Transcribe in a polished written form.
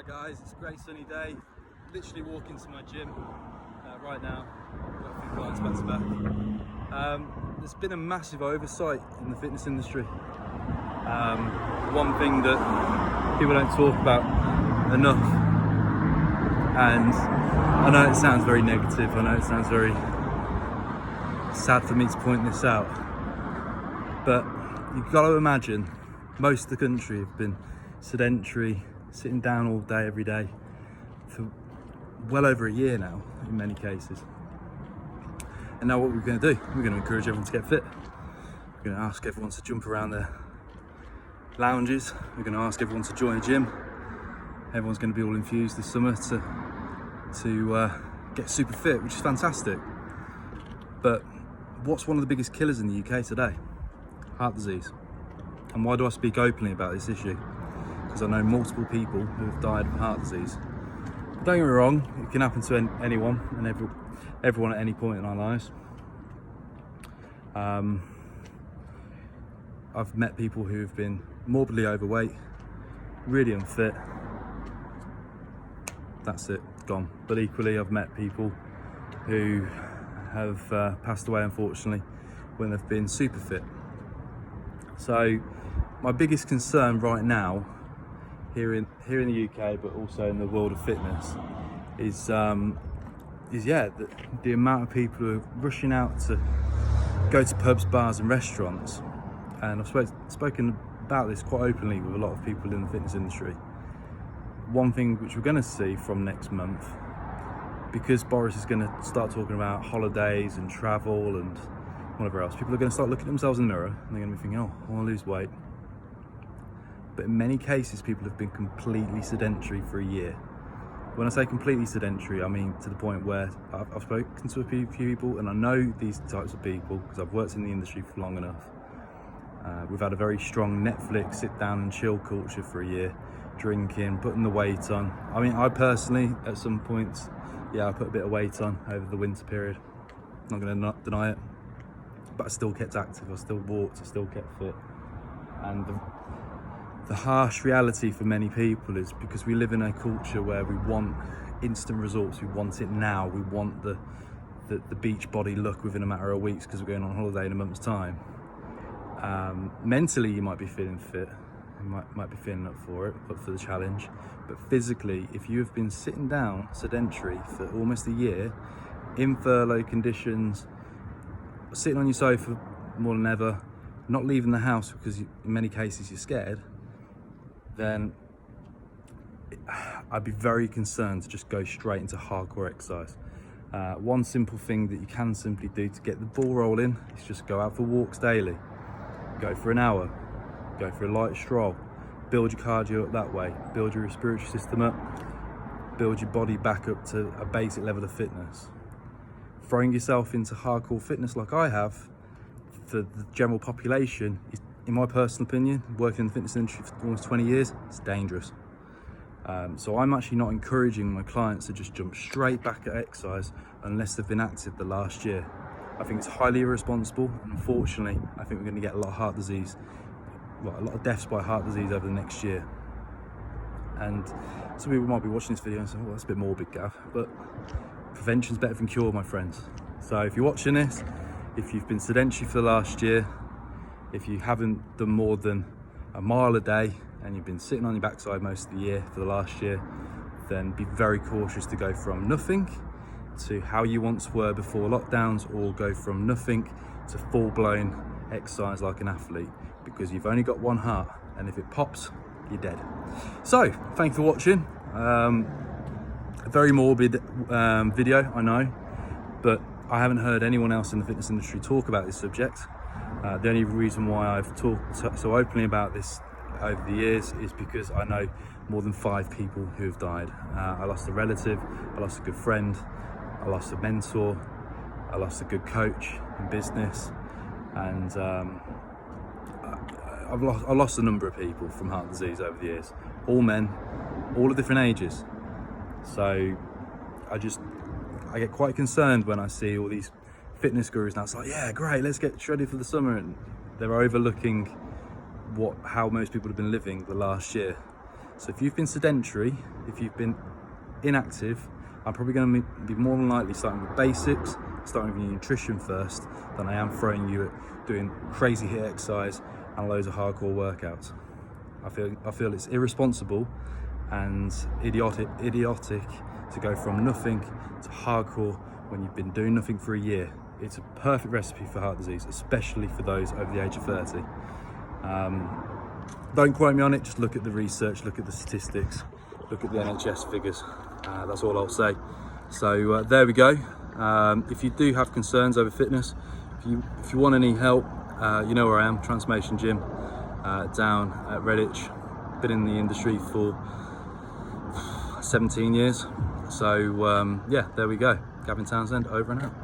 Hi guys, it's a great sunny day. Literally walking to my gym right now. Got a few clients back to back. There's been a massive oversight in the fitness industry. One thing that people don't talk about enough, and I know it sounds very negative, I know it sounds very sad for me to point this out, but you've got to imagine most of the country have been sedentary, sitting down all day every day for well over a year now in many cases. And now what we're going to do, we're going to encourage everyone to get fit. We're going to ask everyone to jump around their lounges. We're going to ask everyone to join a gym. Everyone's going to be all infused this summer to get super fit, which is fantastic. But what's one of the biggest killers in the UK today? Heart disease. And why do I speak openly about this issue? Because I know multiple people who have died of heart disease. But don't get me wrong, it can happen to anyone and everyone at any point in our lives. I've met people who have been morbidly overweight, really unfit. That's it, gone. But equally, I've met people who have passed away, unfortunately, when they've been super fit. So my biggest concern right now, here in the UK, but also in the world of fitness, is the amount of people who are rushing out to go to pubs, bars, and restaurants. And I've spoken about this quite openly with a lot of people in the fitness industry. One thing which we're going to see from next month, because Boris is going to start talking about holidays and travel and whatever else, people are going to start looking at themselves in the mirror and they're going to be thinking, oh, I want to lose weight. But in many cases, people have been completely sedentary for a year. When I say completely sedentary, I mean to the point where I've spoken to a few people, and I know these types of people because I've worked in the industry for long enough. We've had a very strong Netflix sit down and chill culture for a year, drinking, putting the weight on. I mean, I personally, at some points, I put a bit of weight on over the winter period. I'm not going to deny it, but I still kept active, I still walked, I still kept fit. And the harsh reality for many people is because we live in a culture where we want instant results, we want it now, we want the beach body look within a matter of weeks because we're going on holiday in a month's time. Mentally you might be feeling fit, you might be feeling up for the challenge, but physically, if you have been sitting down sedentary for almost a year in furlough conditions, sitting on your sofa more than ever, not leaving the house because in many cases you're scared, then I'd be very concerned to just go straight into hardcore exercise. One simple thing that you can simply do to get the ball rolling is just go out for walks daily. Go for an hour, go for a light stroll, build your cardio up that way, build your respiratory system up, build your body back up to a basic level of fitness. Throwing yourself into hardcore fitness like I have for the general population is, in my personal opinion, working in the fitness industry for almost 20 years, it's dangerous. So I'm actually not encouraging my clients to just jump straight back at exercise unless they've been active the last year. I think it's highly irresponsible, and unfortunately, I think we're going to get a lot of heart disease, a lot of deaths by heart disease over the next year. And some people might be watching this video and saying, well, that's a bit morbid, Gav, but prevention's better than cure, my friends. So if you're watching this, if you've been sedentary for the last year, if you haven't done more than a mile a day and you've been sitting on your backside most of the year for the last year, then be very cautious to go from nothing to how you once were before lockdowns, or go from nothing to full-blown exercise like an athlete, because you've only got one heart, and if it pops, you're dead. So thank you for watching. A very morbid video, I know, but I haven't heard anyone else in the fitness industry talk about this subject. The only reason why I've talked so openly about this over the years is because I know more than 5 people who have died. I lost a relative, I lost a good friend, I lost a mentor, I lost a good coach in business, and I've lost a number of people from heart disease over the years, all men, all of different ages. So I get quite concerned when I see all these fitness gurus now. It's like, yeah, great, let's get ready for the summer, and they're overlooking how most people have been living the last year. So if you've been sedentary, if you've been inactive, I'm probably going to be more than likely starting with basics, starting with your nutrition first, than I am throwing you at doing crazy HIIT exercise and loads of hardcore workouts. I feel it's irresponsible and idiotic to go from nothing to hardcore when you've been doing nothing for a year. It's a perfect recipe for heart disease, especially for those over the age of 30. Don't quote me on it, just look at the research, look at the statistics, look at the NHS figures. That's all I'll say. So there we go. If you do have concerns over fitness, if you want any help, you know where I am, Transformation Gym, down at Redditch. Been in the industry for 17 years. So yeah, there we go. Gavin Townsend, over and out.